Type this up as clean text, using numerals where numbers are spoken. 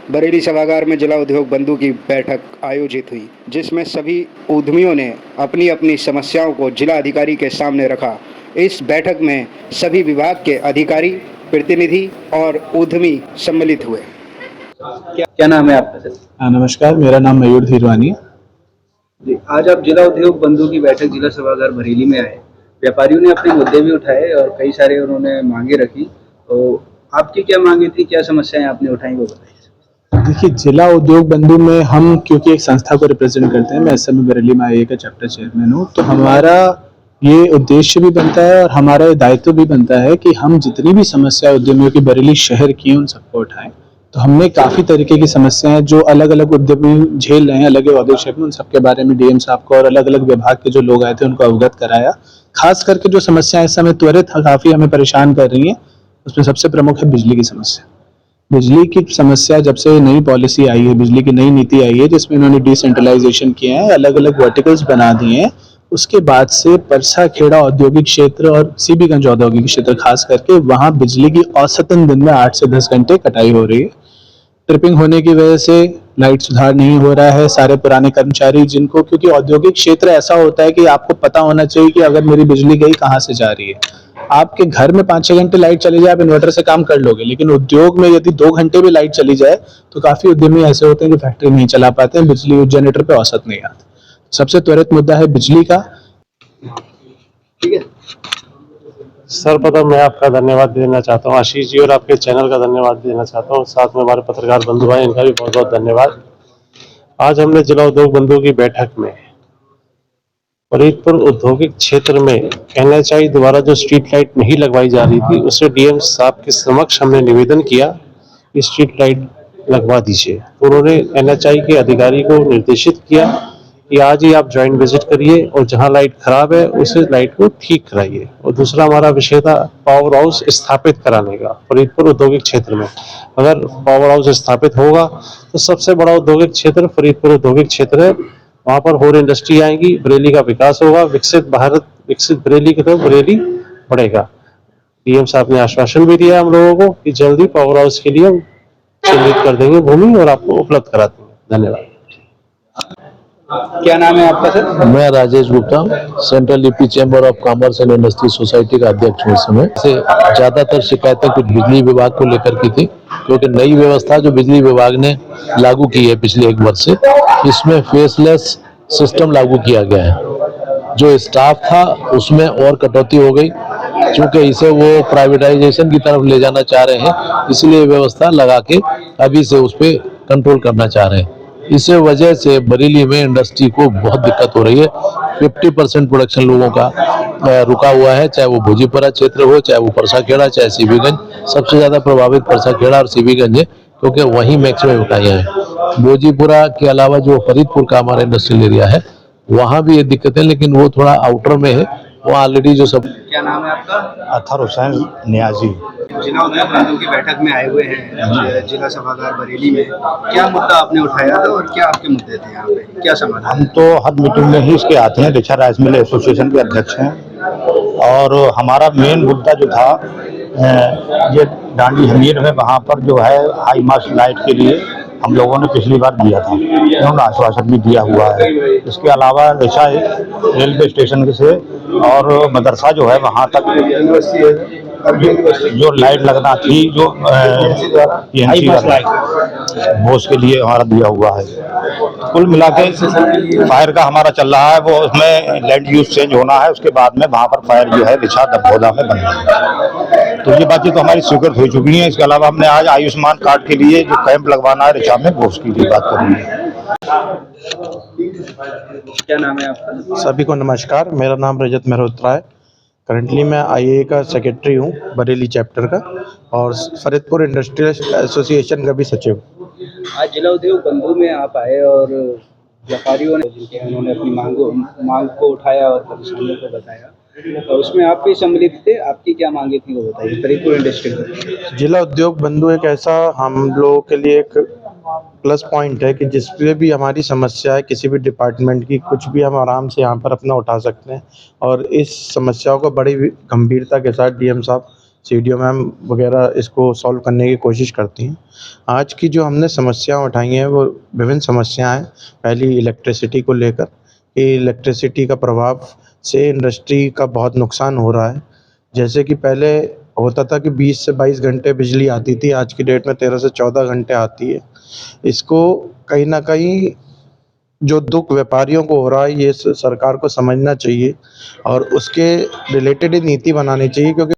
बरेली सभागार में जिला उद्योग बंधु की बैठक आयोजित हुई, जिसमें सभी उद्यमियों ने अपनी अपनी समस्याओं को जिला अधिकारी के सामने रखा। इस बैठक में सभी विभाग के अधिकारी, प्रतिनिधि और उद्यमी सम्मिलित हुए। क्या नाम है आपका सर? नमस्कार, मेरा नाम मयूर धीरवानी है। जी, आज आप जिला उद्योग बंधु की बैठक जिला सभागार बरेली में आए। व्यापारियों ने अपने मुद्दे भी उठाए और कई सारे उन्होंने मांगे रखी। तो आपकी क्या मांगे थी, क्या समस्याएं आपने उठाई, वो बताइए। देखिए, जिला उद्योग बंधु में हम क्योंकि एक संस्था को रिप्रेजेंट करते हैं, मैं इस समय बरेली में आईए का चैप्टर चेयरमैन हूँ, तो हमारा ये उद्देश्य भी बनता है और हमारा ये दायित्व भी बनता है कि हम जितनी भी समस्या उद्यमियों की बरेली शहर की हैं, उन सबको उठाएं। तो हमने काफ़ी तरीके की समस्याएं जो अलग अलग उद्यमी झेल रहे हैं अलग अलग औद्योगिक क्षेत्र में, उन सबके बारे में डीएम साहब को और अलग अलग विभाग के जो लोग आए थे उनको अवगत कराया। खास करके जो समस्याएं इस समय त्वरित काफ़ी हमें परेशान कर रही हैं, उसमें सबसे प्रमुख है बिजली की समस्या। बिजली की समस्या जब से नई पॉलिसी आई है, बिजली की नई नीति आई है जिसमें इन्होंने डिसेंट्रलाइजेशन किया है, अलग अलग वर्टिकल्स बना दिए हैं, उसके बाद से परसा खेड़ा औद्योगिक क्षेत्र और सीबीगंज औद्योगिक क्षेत्र खास करके वहाँ बिजली की औसतन दिन में 8 से 10 घंटे कटाई हो रही है। ट्रिपिंग होने की वजह से लाइट सुधार नहीं हो रहा है। सारे पुराने कर्मचारी जिनको, क्योंकि औद्योगिक क्षेत्र ऐसा होता है कि आपको पता होना चाहिए कि अगर मेरी बिजली गई कहाँ से जा रही है। आपके घर में 5-6 घंटे लाइट चली जाए, आप इन्वर्टर से काम कर लोगे, लेकिन उद्योग में यदि 2 घंटे भी लाइट चली जाए तो काफी उद्यमी ऐसे होते हैं जो फैक्ट्री नहीं चला पाते हैं, बिजली जनरेटर पे औसत नहीं आती। सबसे त्वरित मुद्दा है बिजली का। ठीक है सर्वप्रथम मैं आपका धन्यवाद देना चाहता हूँ, आशीष जी, और आपके चैनल का धन्यवाद देना चाहता हूँ। साथ में हमारे पत्रकार बंधु भाई, इनका भी बहुत बहुत धन्यवाद। आज हमने जिला उद्योग बंधु की बैठक में फरीदपुर औद्योगिक क्षेत्र में एनएचआई द्वारा जो स्ट्रीट लाइट नहीं लगवाई जा रही थी, उससे डीएम साहब के समक्ष हमने निवेदन किया कि स्ट्रीट लाइट लगवा दीजिए। उन्होंने एनएचआई के अधिकारी को निर्देशित किया कि आज ही आप ज्वाइंट विजिट करिए और जहां लाइट खराब है उस लाइट को ठीक कराइए। और दूसरा हमारा विषय था पावर हाउस स्थापित कराने का फरीदपुर औद्योगिक क्षेत्र में। अगर पावर हाउस स्थापित होगा तो सबसे बड़ा औद्योगिक क्षेत्र फरीदपुर औद्योगिक क्षेत्र है, वहां पर और इंडस्ट्री आएंगी, बरेली का विकास होगा, विकसित भारत विकसित बरेली की तरफ बरेली बढ़ेगा। डीएम साहब ने आश्वासन भी दिया हम लोगों को कि जल्दी पावर हाउस के लिए चिन्हित कर देंगे भूमि और आपको उपलब्ध करा देंगे। धन्यवाद। क्या नाम है आपका सर? मैं Rajesh Gupta, central UP chamber of commerce and industry society का अध्यक्ष हूँ। इस समय से ज्यादातर शिकायतें कुछ बिजली विभाग को लेकर की थी, क्योंकि नई व्यवस्था जो बिजली विभाग ने लागू की है पिछले 1 वर्ष से, इसमें फेसलेस सिस्टम लागू किया गया है। जो स्टाफ था उसमें और कटौती हो गई, क्योंकि इसे वो प्राइवेटाइजेशन की तरफ ले जाना चाह रहे हैं, इसलिए व्यवस्था लगा के अभी से उस पर कंट्रोल करना चाह रहे हैं। इस वजह से बरेली में इंडस्ट्री को बहुत दिक्कत हो रही है। 50% प्रोडक्शन लोगों का रुका हुआ है, चाहे वो भोजीपुरा क्षेत्र हो, चाहे वो परसा खेड़ा, चाहे सीबीगंज। सबसे ज्यादा प्रभावित परसा खेड़ा और सीबीगंज है, क्योंकि वहीं मैक्सिमम इकाइयां हैं। भोजीपुरा के अलावा जो फरीदपुर का हमारा इंडस्ट्रियल एरिया है वहाँ भी ये दिक्कत है, लेकिन वो थोड़ा आउटर में है, वहाँ ऑलरेडी जो सब। क्या नाम है आपका? अतहर हुसैन नियाजी। जिला उद्योग बंधु की बैठक में आए हुए हैं जिला सभागार बरेली में। क्या मुद्दा आपने उठाया था और क्या आपके मुद्दे थे यहाँ पे, क्या समाधान? हम तो हर मीटिंग में ही इसके आते हैं, रिचा राइस मिल एसोसिएशन के अध्यक्ष हैं। और हमारा मेन मुद्दा जो था ये डांडी हमीर में, वहाँ पर जो है हाई मास्ट लाइट के लिए हम लोगों ने पिछली बार दिया था, उन्होंने आश्वासन भी दिया हुआ है। इसके अलावा रिचा रेलवे स्टेशन से और मदरसा जो है वहाँ तक जो लाइट लगना थी, जो वो उसके लिए हमारा दिया हुआ है। कुल मिला के फायर का हमारा चल रहा है, वो उसमें लैंड यूज चेंज होना है, उसके बाद में वहाँ पर फायर जो है रिछा दबोदा में बनना है। तो ये बातें तो हमारी स्वीकृत हो चुकी हैं। इसके अलावा हमने आज आयुष्मान कार्ड के लिए जो कैंप लगवाना है रिछा में, वो उसकी भी बात करी है। क्या नाम है आपका? सभी को नमस्कार, मेरा नाम रजत मेहरोत्रा है। करंटली मैं आईए का सेक्रेटरी हूँ बरेली चैप्टर का, और फरीदपुर इंडस्ट्रियल एसोसिएशन का भी सचिव। आज जिला उद्योग बंधु में आप आए और व्यापारियों ने जिनके उन्होंने अपनी मांग को उठाया और परेशानियों को बताया, और उसमें आप भी सम्मिलित थे। आपकी क्या मांगे थी वो बताइए। फरीदपुर इंडस्ट्री जिला उद्योग बंधु एक ऐसा हम लोगों के लिए एक प्लस पॉइंट है कि जिसपे भी हमारी समस्या है, किसी भी डिपार्टमेंट की कुछ भी, हम आराम से यहाँ पर अपना उठा सकते हैं। और इस समस्याओं को बड़ी गंभीरता के साथ डीएम साहब सीडीओ मैम वगैरह इसको सॉल्व करने की कोशिश करती हैं। आज की जो हमने समस्या उठाई हैं वो विभिन्न समस्याएं हैं। पहली इलेक्ट्रिसिटी को लेकर, कि इलेक्ट्रिसिटी का प्रभाव से इंडस्ट्री का बहुत नुकसान हो रहा है। जैसे कि पहले होता था कि 20 से 22 घंटे बिजली आती थी, आज की डेट में 13 से 14 घंटे आती है। इसको कहीं ना कहीं जो दुख व्यापारियों को हो रहा है, ये सरकार को समझना चाहिए और उसके रिलेटेड ही नीति बनानी चाहिए, क्योंकि